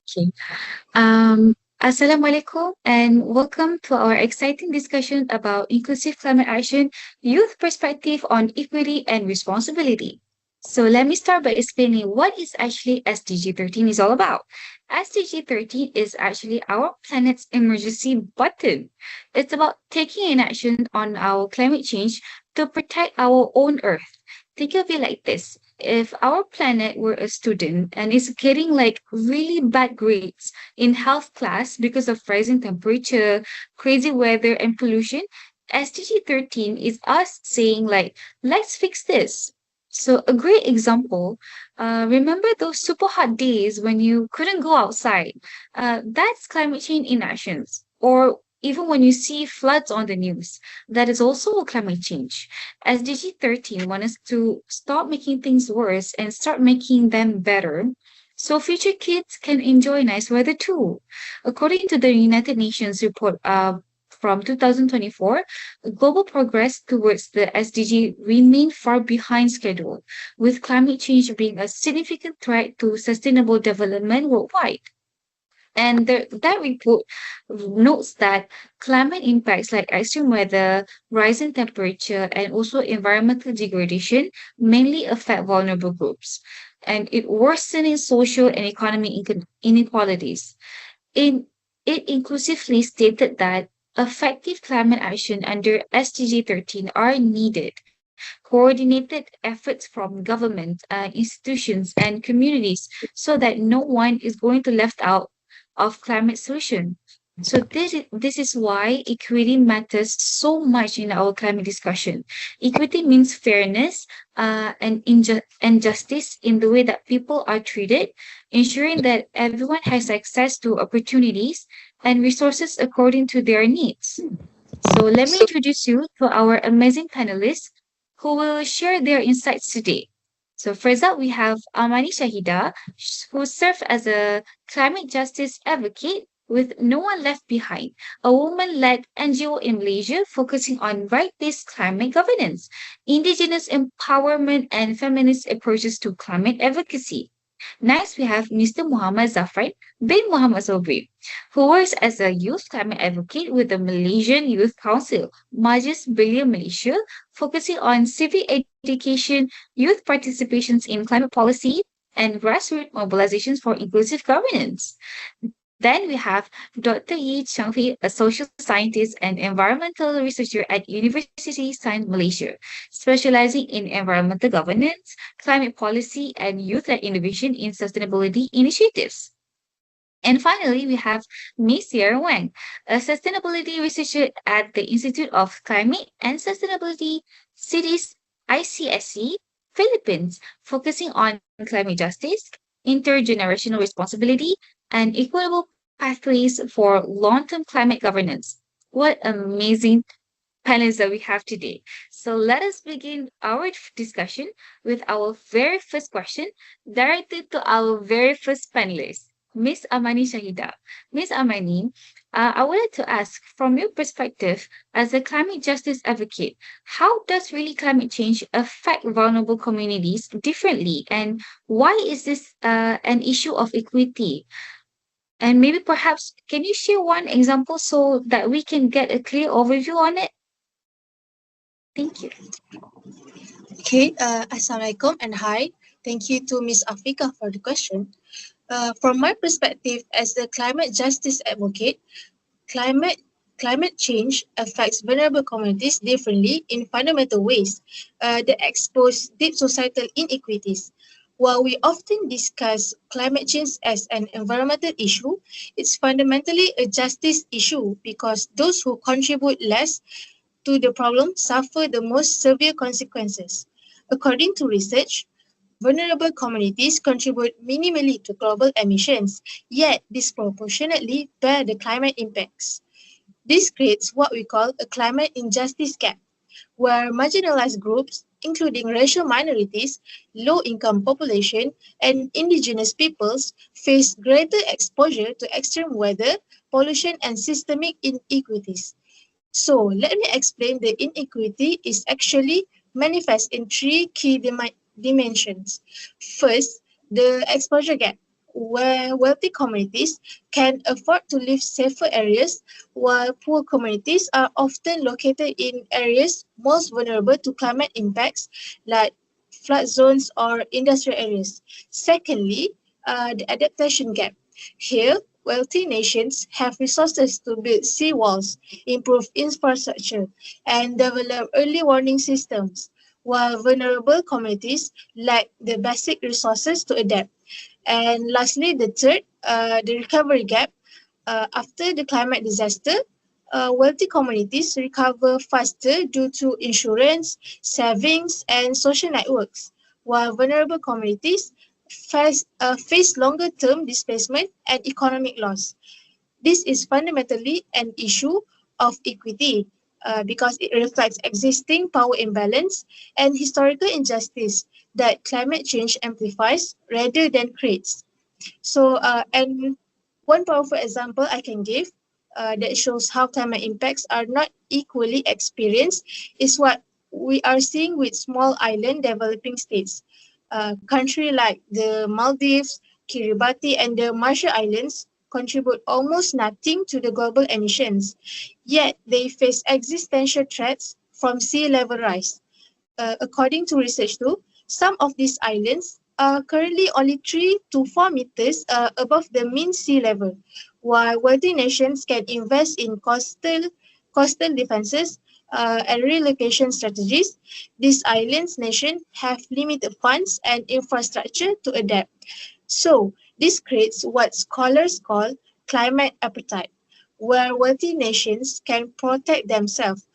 Okay. Assalamualaikum and welcome to our exciting discussion about inclusive climate action, youth perspective on equity and responsibility. So let me start by explaining what is actually SDG 13 is all about. SDG 13 is actually our planet's emergency button. It's about taking an action on our climate change to protect our own Earth. Think of it like this. If our planet were a student and is getting like really bad grades in health class because of rising temperature, crazy weather, and pollution, SDG 13 is us saying, like, let's fix this. So, a great example, remember those super hot days when you couldn't go outside? That's climate change in actions. Or even when you see floods on the news, that is also climate change. SDG 13 wants us to stop making things worse and start making them better so future kids can enjoy nice weather too. According to the United Nations report from 2024, global progress towards the SDG remain far behind schedule, with climate change being a significant threat to sustainable development worldwide. And that report notes that climate impacts like extreme weather, rising temperature, and also environmental degradation mainly affect vulnerable groups. And it worsening social and economic inequalities. In, it inclusively stated that effective climate action under SDG 13 are needed. Coordinated efforts from government, institutions, and communities so that no one is going to left out of climate solution. So this is why equity matters so much in our climate discussion. Equity means fairness and justice in the way that people are treated, ensuring that everyone has access to opportunities and resources according to their needs. So let me introduce you to our amazing panelists who will share their insights today. So first up, we have Amani Shahida, who served as a climate justice advocate with No One Left Behind, a woman-led NGO in Malaysia focusing on right-based climate governance, indigenous empowerment, and feminist approaches to climate advocacy. Next, we have Mr. Muhammad Zafran bin Muhammad Sobri, who works as a youth climate advocate with the Malaysian Youth Council, Majlis Belia Malaysia, focusing on civic education, youth participations in climate policy, and grassroots mobilizations for inclusive governance. Then we have Dr. Yi Changfi, a social scientist and environmental researcher at University Science Malaysia, specializing in environmental governance, climate policy, and youth-led innovation in sustainability initiatives. And finally, we have Miss Sierra Wang, a sustainability researcher at the Institute of Climate and Sustainability Cities ICSC, Philippines, focusing on climate justice, intergenerational responsibility, and equitable pathways for long-term climate governance. What amazing panels that we have today. So let us begin our discussion with our very first question directed to our very first panelist, Miss Amani Shahida. Miss Amani, I would like to ask, from your perspective as a climate justice advocate, how does really climate change affect vulnerable communities differently? And why is this an issue of equity? And maybe perhaps can you share one example so that we can get a clear overview on it? Thank you. Okay, Assalamualaikum and hi. Thank you to Ms. Afika for the question. From my perspective as a climate justice advocate, climate climate change affects vulnerable communities differently in fundamental ways that expose deep societal inequities. While we often discuss climate change as an environmental issue, it's fundamentally a justice issue because those who contribute less to the problem suffer the most severe consequences. According to research, vulnerable communities contribute minimally to global emissions, yet disproportionately bear the climate impacts. This creates what we call a climate injustice gap, where marginalized groups, including racial minorities, low-income population, and indigenous peoples, face greater exposure to extreme weather, pollution, and systemic inequities. So let me explain the inequity is actually manifest in three key dimensions. First, the exposure gap, where wealthy communities can afford to live safer areas, while poor communities are often located in areas most vulnerable to climate impacts like flood zones or industrial areas. Secondly, the adaptation gap. Here, wealthy nations have resources to build seawalls, improve infrastructure, and develop early warning systems, while vulnerable communities lack the basic resources to adapt. And lastly, the third, the recovery gap. After the climate disaster, wealthy communities recover faster due to insurance, savings, and social networks, while vulnerable communities face longer term displacement and economic loss. This is fundamentally an issue of equity because it reflects existing power imbalance and historical injustice that climate change amplifies rather than creates. And one powerful example I can give that shows how climate impacts are not equally experienced is what we are seeing with small island developing states. Countries like the Maldives, Kiribati, and the Marshall Islands contribute almost nothing to the global emissions, yet they face existential threats from sea level rise. According to research too, some of these islands are currently only 3 to 4 meters above the mean sea level, while wealthy nations can invest in coastal defenses and relocation strategies. These islands nations have limited funds and infrastructure to adapt. So, this creates what scholars call climate appetite, where wealthy nations can protect themselves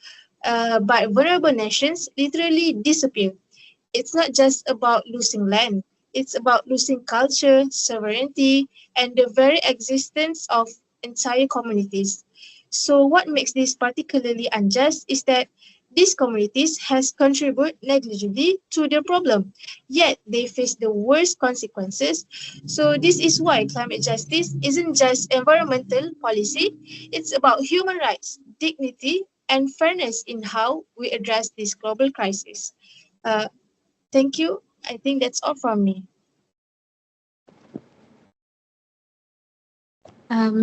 but vulnerable nations literally disappear. It's not just about losing land, it's about losing culture, sovereignty, and the very existence of entire communities. So, what makes this particularly unjust is that these communities has contributed negligibly to the problem, yet they face the worst consequences. So this is why climate justice isn't just environmental policy, it's about human rights, dignity, and fairness in how we address this global crisis. Uh, Thank you. I think that's all from me.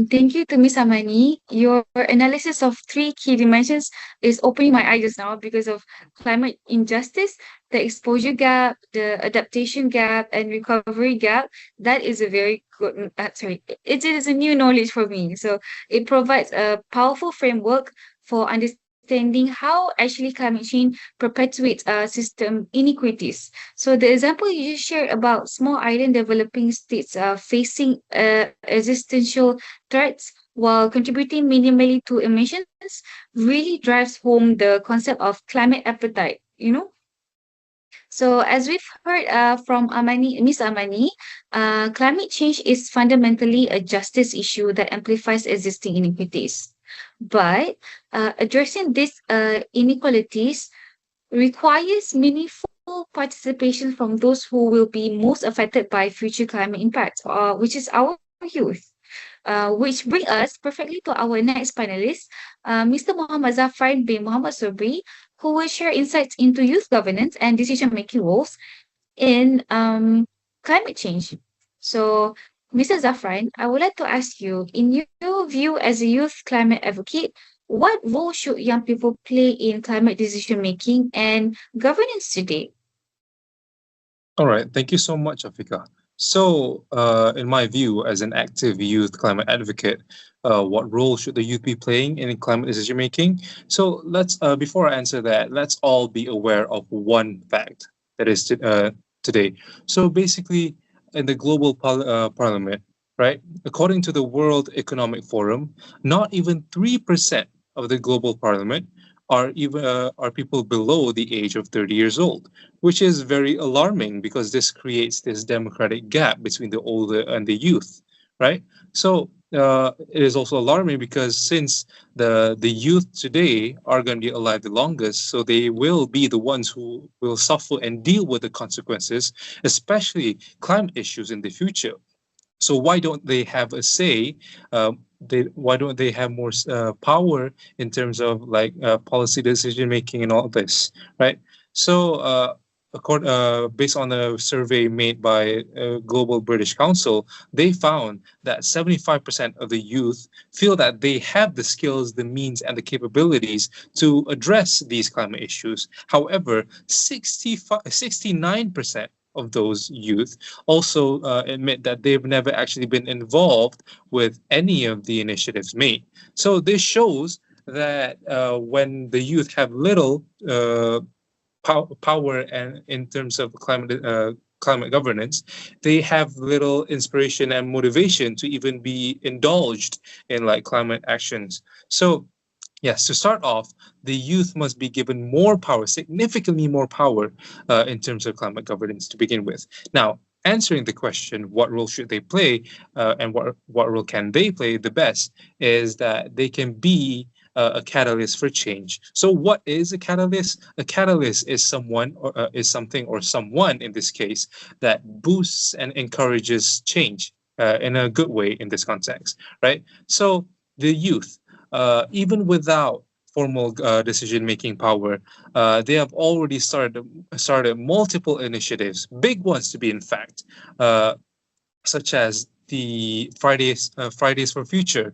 Thank you to Miss Amani. Your analysis of three key dimensions is opening my eyes just now because of climate injustice, the exposure gap, the adaptation gap, and recovery gap. That is a very good, it is a new knowledge for me. So it provides a powerful framework for understanding how actually climate change perpetuates system inequities. So the example you just shared about small island developing states facing existential threats while contributing minimally to emissions really drives home the concept of climate appetite, you know? So as we've heard from Amani, Miss Amani, climate change is fundamentally a justice issue that amplifies existing inequities. But addressing these inequalities requires meaningful participation from those who will be most affected by future climate impacts, which is our youth. Which bring us perfectly to our next panelist, Mr. Muhammad Zafar bin Muhammad Sobri, who will share insights into youth governance and decision-making roles in climate change. So, Mr. Zafran, I would like to ask you, in your view as a youth climate advocate, what role should young people play in climate decision making and governance today? All right, thank you so much, Afika. So, in my view, as an active youth climate advocate, what role should the youth be playing in climate decision making? So, before I answer that, let's all be aware of one fact that is today. So, basically, in the global parliament, right, according to the World Economic Forum, not even 3% of the global parliament are people below the age of 30 years old, which is very alarming because this creates this democratic gap between the older and the youth, right? So it is also alarming because since the youth today are going to be alive the longest, so they will be the ones who will suffer and deal with the consequences, especially climate issues in the future. So why don't they have a say? Why don't they have more power in terms of like policy decision making and all this, right? So based on a survey made by Global British Council, they found that 75% of the youth feel that they have the skills, the means, and the capabilities to address these climate issues. However, 69% of those youth also admit that they've never actually been involved with any of the initiatives made. So this shows that when the youth have little power and in terms of climate governance, they have little inspiration and motivation to even be indulged in like climate actions. So yes, to start off, the youth must be given more power, significantly more power, in terms of climate governance to begin with. Now, answering the question, what role should they play, and what role can they play the best, is that they can be a catalyst for change. So, what is a catalyst? A catalyst is someone, or is something, or someone in this case, that boosts and encourages change in a good way in this context, right? So, the youth, even without formal decision-making power, they have already started multiple initiatives, big ones to be in fact, uh, such as the Fridays for Future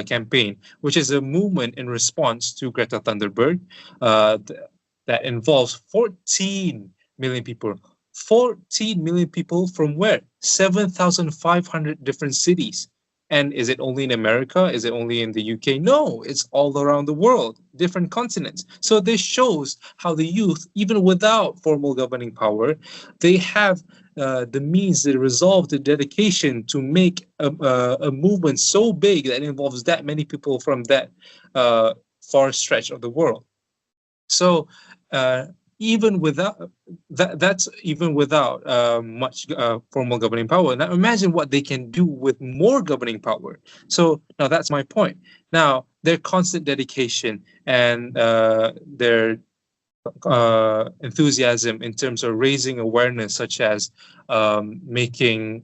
campaign, which is a movement in response to Greta Thunberg that involves 14 million people. 14 million people from where? 7,500 different cities. And is it only in America? Is it only in the UK? No, it's all around the world, different continents. So this shows how the youth, even without formal governing power, they have the means, the resolve, the dedication to make a movement so big that involves that many people from that uh, far stretch of the world. So uh, even without that's even without much formal governing power. Now imagine what they can do with more governing power. So now that's my point. Now their constant dedication and their enthusiasm in terms of raising awareness, such as making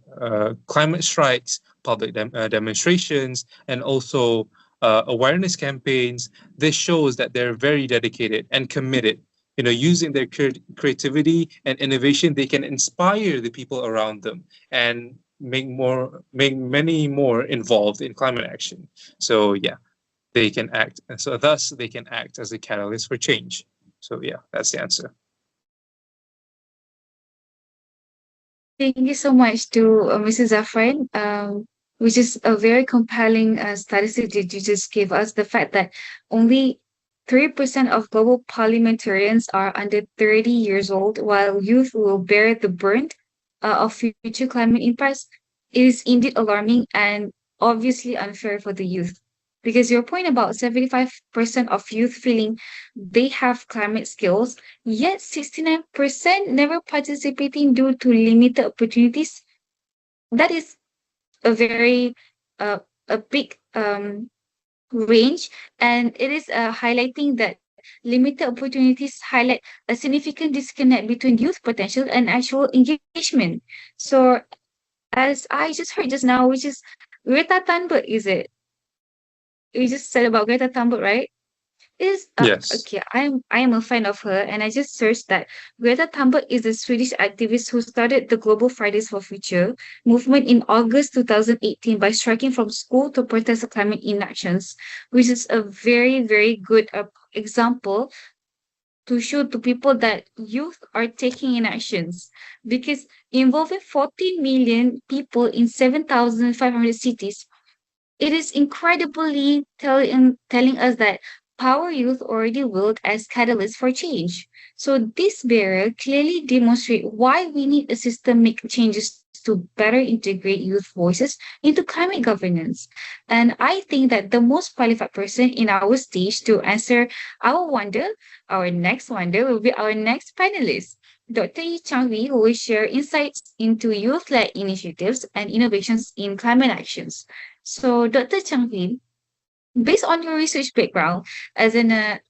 climate strikes, public demonstrations, and also awareness campaigns. This shows that they're very dedicated and committed. You know, using their creativity and innovation, they can inspire the people around them and make many more involved in climate action. So yeah, they can act. And so thus they can act as a catalyst for change. So yeah, that's the answer. Thank you so much to Mrs. Zafran, which is a very compelling statistic that you just gave us. The fact that only 3% of global parliamentarians are under 30 years old, while youth will bear the brunt of future climate impacts, is indeed alarming and obviously unfair for the youth. Because your point about 75% of youth feeling they have climate skills, yet 69% never participating due to limited opportunities. That is a very uh, a big range, and it is highlighting that limited opportunities highlight a significant disconnect between youth potential and actual engagement. So, as I just heard just now, which is Greta Thunberg, is it? We just said about Greta Thunberg, right? Is Yes. okay. I am a fan of her, and I just searched that Greta Thunberg is a Swedish activist who started the Global Fridays for Future movement in August 2018 by striking from school to protest the climate inactions, which is a very good example to show to people that youth are taking in actions, because involving 14 million people in 7,500 cities, it is incredibly telling us that power youth already willed as catalysts for change. So this barrier clearly demonstrates why we need a systemic changes to better integrate youth voices into climate governance. And I think that the most qualified person in our stage to answer our wonder, our next wonder, will be our next panelist. Dr. Yi Chang-Hui, who will share insights into youth-led initiatives and innovations in climate actions. So, Dr. Chang-Hui, based on your research background as an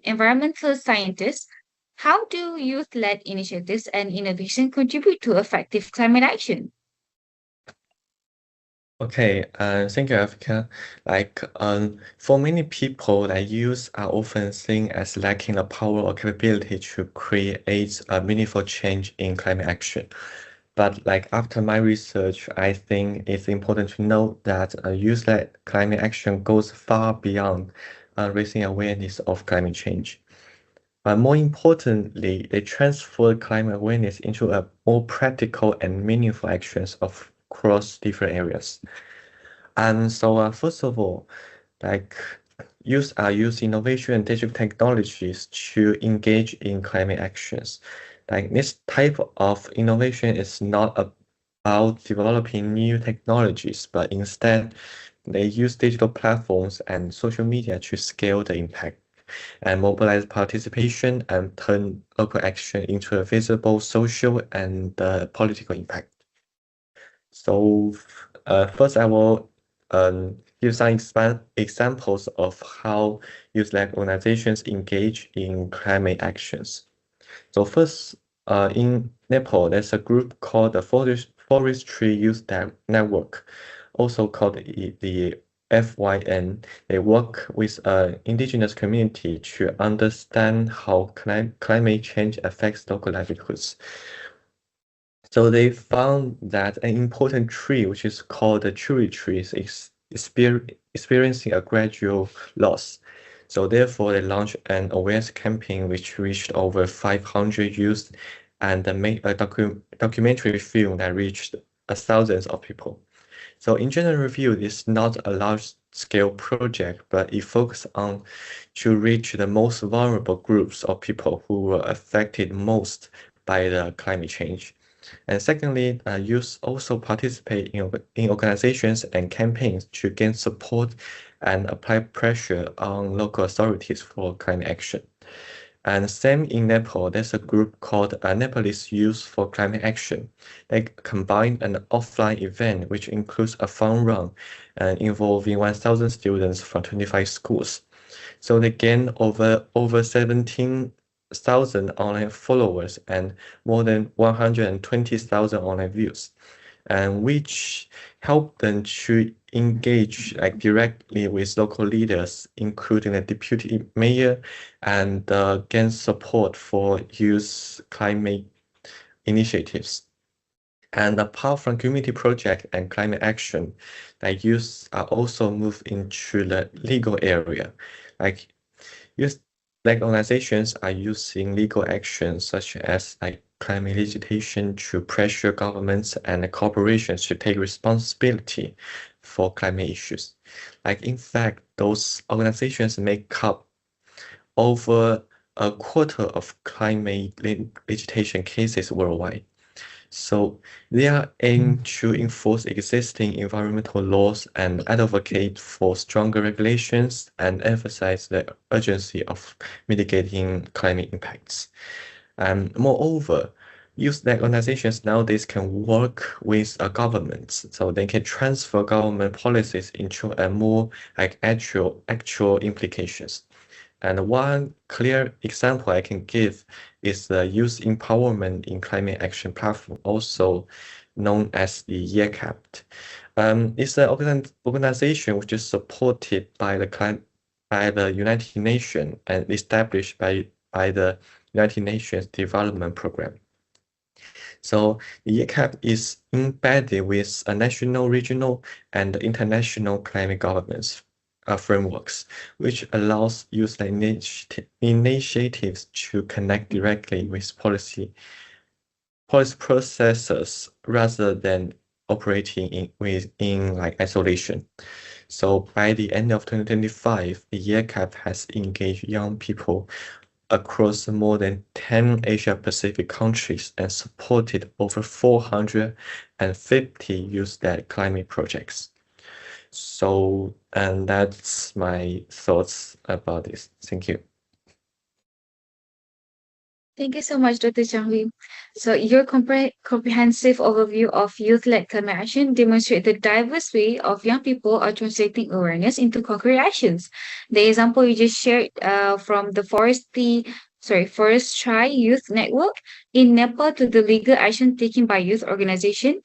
environmental scientist, how do youth-led initiatives and innovation contribute to effective climate action? Okay, thank you, Africa. For many people, youth are often seen as lacking the power or capability to create a meaningful change in climate action. But after my research, I think it's important to note that youth-led climate action goes far beyond raising awareness of climate change. But more importantly, they transfer climate awareness into a more practical and meaningful actions of across different areas. And so, first of all, like use innovation and digital technologies to engage in climate actions. Like this type of innovation is not about developing new technologies, but instead they use digital platforms and social media to scale the impact and mobilize participation and turn local action into a visible social and political impact. So, first I will give some examples of how youth-led organizations engage in climate actions. So first, in Nepal, there's a group called the Forestry Youth Network, also called the FYN. They work with indigenous community to understand how climate change affects local livelihoods. So they found that an important tree, which is called the cherry tree, is experiencing a gradual loss. So therefore, they launched an awareness campaign which reached over 500 youth and made a documentary film that reached thousands of people. So in general review, it's not a large-scale project, but it focuses on to reach the most vulnerable groups of people who were affected most by the climate change. And secondly, youth also participate in organizations and campaigns to gain support and apply pressure on local authorities for climate action. And same in Nepal, there's a group called Nepalese Youth for Climate Action. They combine an offline event, which includes a fun run involving 1,000 students from 25 schools. So they gain over 17,000 online followers and more than 120,000 online views, and which help them to engage directly with local leaders, including the deputy mayor, and gain support for youth climate initiatives. And apart from community project and climate action, youth are also moved into the legal area. Like youth organizations are using legal actions such as climate legislation to pressure governments and corporations to take responsibility for climate issues. In fact, those organizations make up over a quarter of climate legislation cases worldwide. So they are aimed to enforce existing environmental laws and advocate for stronger regulations and emphasize the urgency of mitigating climate impacts. And moreover, youth-led organizations nowadays can work with governments, so they can transfer government policies into a more actual implications. And one clear example I can give is the Youth Empowerment in Climate Action Platform, also known as the YECAP. It's an organization which is supported by the United Nations and established by the United Nations Development Program. So the YECAP is embedded with a national, regional, and international climate governments frameworks, which allows youth initiatives to connect directly with policy processes rather than operating in isolation. So by the end of 2025, the YECAP has engaged young people across more than 10 Asia Pacific countries and supported over 450 youth-led climate projects. So, and that's my thoughts about this. Thank you. Thank you so much, Dr. Changhwi. So your comprehensive overview of youth-led climate action demonstrates the diverse way of young people are translating awareness into concrete actions. The example you just shared from the Forest Try Youth Network in Nepal to the legal action taken by youth organization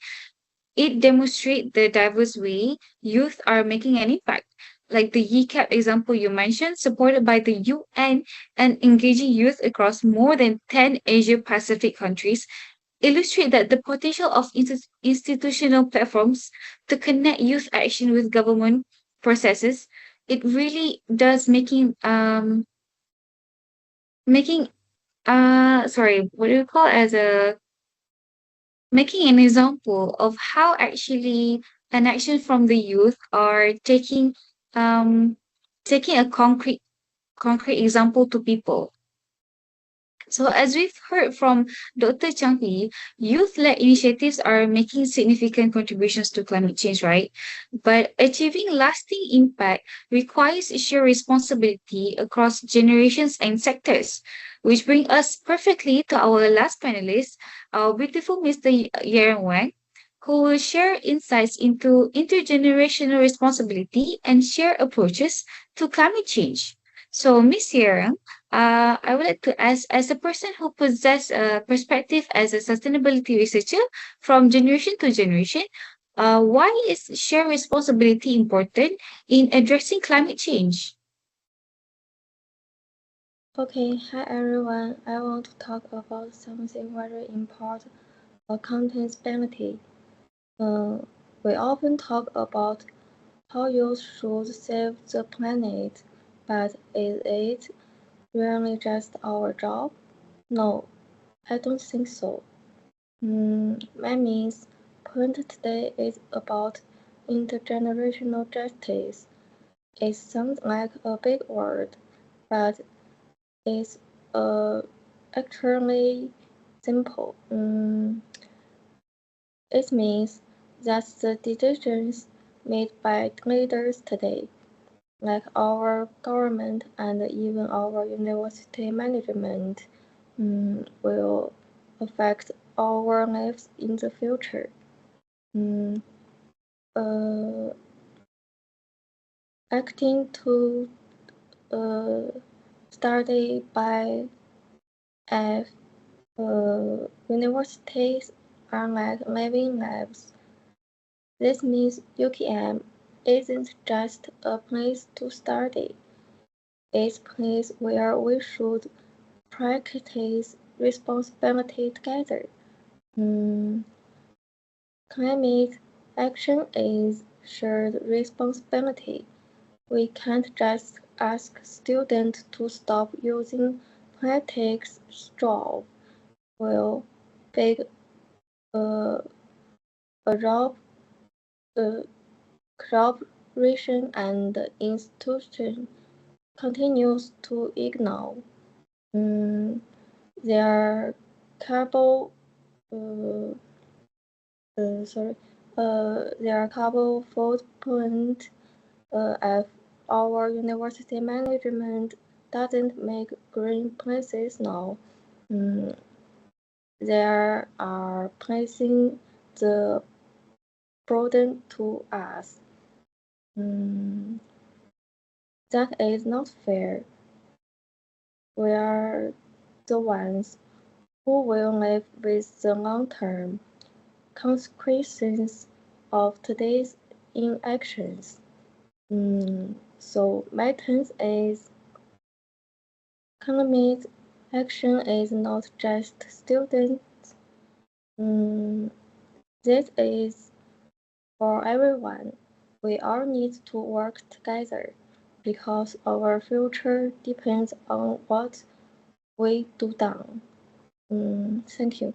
It demonstrates the diverse way youth are making an impact. Like the YCAP example you mentioned, supported by the UN and engaging youth across more than 10 Asia Pacific countries, illustrate that the potential of institutional platforms to connect youth action with government processes. It really does making sorry, what do you call as a making an example of how actually an action from the youth are um taking a concrete example to people. So, as we've heard from Dr. Changi, youth-led initiatives are making significant contributions to climate change, right? But achieving lasting impact requires shared responsibility across generations and sectors, which bring us perfectly to our last panelist, our beautiful Mr. Yeren Wang, who will share insights into intergenerational responsibility and shared approaches to climate change. So, Miss Yeren, I would like to ask, as a person who possesses a perspective as a sustainability researcher from generation to generation, why is shared responsibility important in addressing climate change? Okay, hi everyone. I want to talk about something very important, accountability. Uh, we often talk about how youth should save the planet, but is it really just our job? No, I don't think so. My main point today is about intergenerational justice. It sounds like a big word, but it's actually simple. It means that the decisions made by leaders today, like our government and even our university management, will affect our lives in the future. Mm, uh, Acting to study by F universities are like living labs. This means UKM isn't just a place to study, it's a place where we should practice responsibility together. Mm, Climate action is shared responsibility. We can't just ask students to stop using plastic straw. Will big uh, Arab uh, corporation and institution continues to ignore their carbon uh, sorry their carbon footprint if our university management doesn't make green places now. Um, they are placing the burden to us. Um, that is not fair. We are the ones who will live with the long-term consequences of today's inactions. So my take is climate action is not just students. Um, this is for everyone. We all need to work together because our future depends on what we do now. Thank you.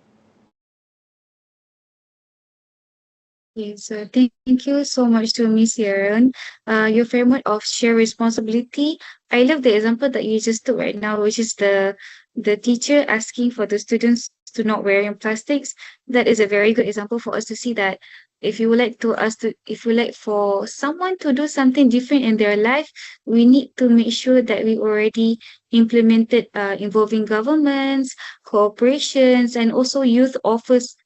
Yes, so thank you so much to Miss Yaron. Your framework of share responsibility. I love the example that you just took right now, which is the teacher asking for the students to not wearing plastics. That is a very good example for us to see that if we like for someone to do something different in their life, we need to make sure that we already implemented involving governments, corporations, and also youth offers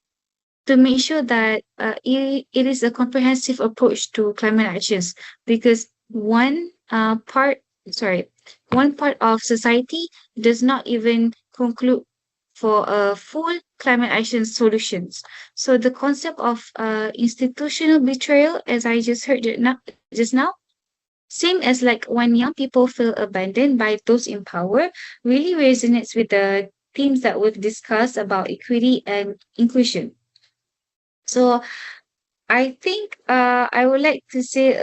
to make sure that it is a comprehensive approach to climate actions because sorry one part of society does not even conclude for a full climate action solutions. So the concept of institutional betrayal, as I just heard just now, same as like when young people feel abandoned by those in power, really resonates with the themes that we've discussed about equity and inclusion. So I think I would like to say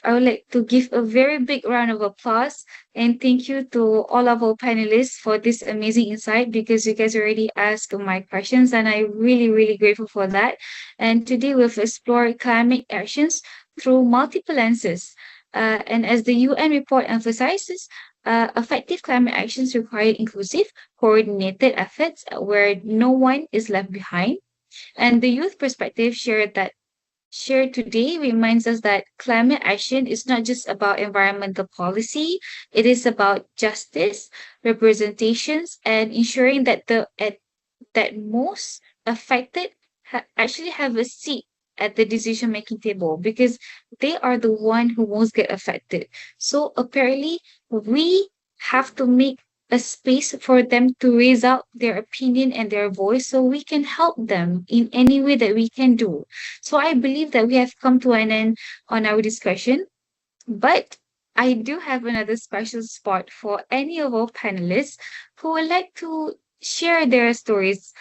I would like to give a very big round of applause and thank you to all of our panelists for this amazing insight because you guys already asked my questions and I'm really grateful for that. And today we've explored climate actions through multiple lenses. And as the UN report emphasizes, effective climate actions require inclusive, coordinated efforts where no one is left behind. And the youth perspective shared today reminds us that climate action is not just about environmental policy, it is about justice, representations, and ensuring that that most affected actually have a seat at the decision making table because they are the one who most get affected. So apparently we have to make a space for them to raise out their opinion and their voice so we can help them in any way that we can do. So I believe that we have come to an end on our discussion, but I do have another special spot for any of our panelists who would like to share their stories,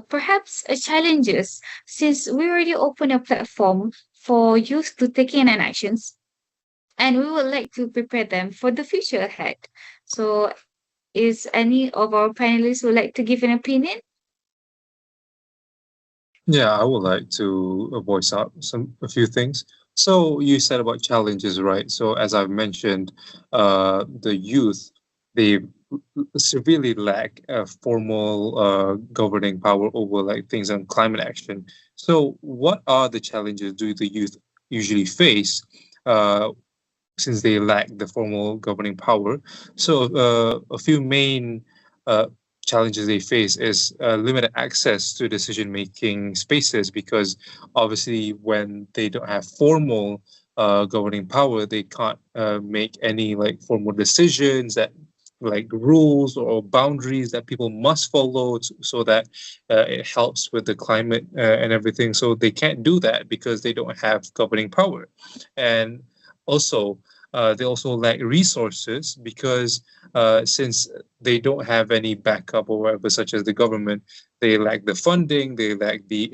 perhaps challenges, since we already opened a platform for youth to take in an actions, and we would like to prepare them for the future ahead. So, is any of our panelists would like to give an opinion? Yeah, I would like to voice out a few things. So you said about challenges, right? So as I've mentioned, the youth, they severely lack a formal governing power over like things on climate action. So what are the challenges do the youth usually face since they lack the formal governing power? So a few main uh, challenges they face is limited access to decision making spaces because obviously when they don't have formal governing power, they can't make any like formal decisions that like rules or boundaries that people must follow so that it helps with the climate and everything. So they can't do that because they don't have governing power. And also, they also lack resources because since they don't have any backup or whatever, such as the government, they lack the funding, they lack the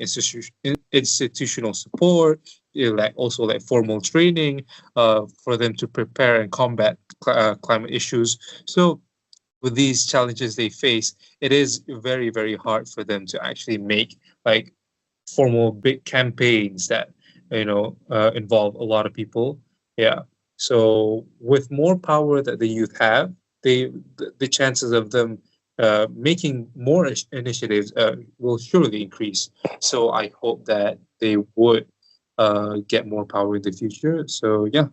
institutional support, they lack also like formal training for them to prepare and combat climate issues. So with these challenges they face, it is very hard for them to actually make like formal big campaigns that involve a lot of people. Yeah. So with more power that the youth have, the chances of them making more initiatives will surely increase. So I hope that they would get more power in the future. So yeah,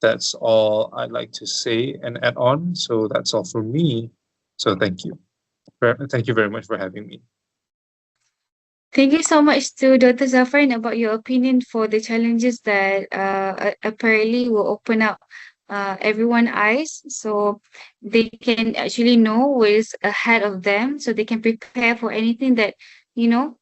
that's all I'd like to say and add on. So that's all for me. So thank you. Thank you very much for having me. Thank you so much to Dr. Zafran about your opinion for the challenges that apparently will open up everyone's eyes so they can actually know what is ahead of them so they can prepare for anything that, you know,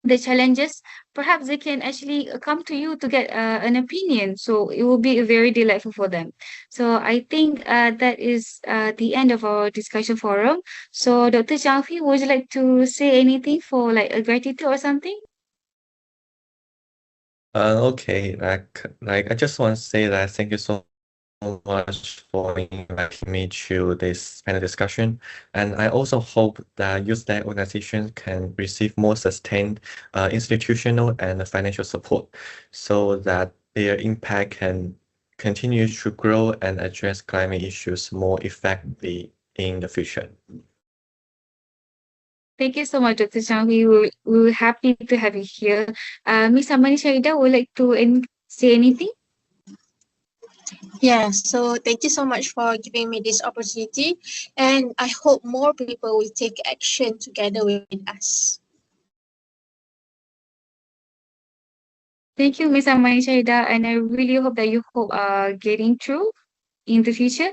the challenges, perhaps they can actually come to you to get an opinion. So it will be very delightful for them. So I think that is the end of our discussion forum. So Dr. Janfi, would you like to say anything for like a gratitude or something? Okay, like I just want to say that thank you so much for inviting me to this panel discussion. And I also hope that youth-led organizations can receive more sustained institutional and financial support so that their impact can continue to grow and address climate issues more effectively in the future. Thank you so much, Dr. Chang. We were happy to have you here. Miss Amani Sharida would like to say anything? Yeah, so thank you so much for giving me this opportunity, and I hope more people will take action together with us. Thank you, Miss Amani Sharida, and I really hope that you hope getting through in the future.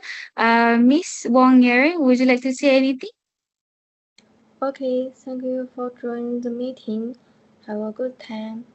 Miss Wong Yering, would you like to say anything? Okay, thank you for joining the meeting. Have a good time.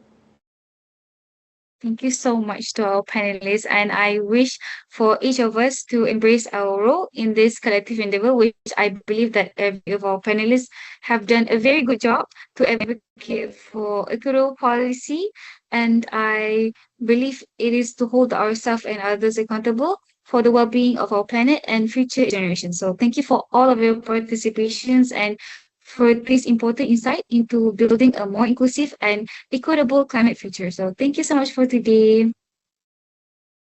Thank you so much to our panelists, and I wish for each of us to embrace our role in this collective endeavor, which I believe that every of our panelists have done a very good job to advocate for equitable policy. And I believe it is to hold ourselves and others accountable for the well-being of our planet and future generations. So thank you for all of your participations and for this important insight into building a more inclusive and equitable climate future. So thank you so much for today.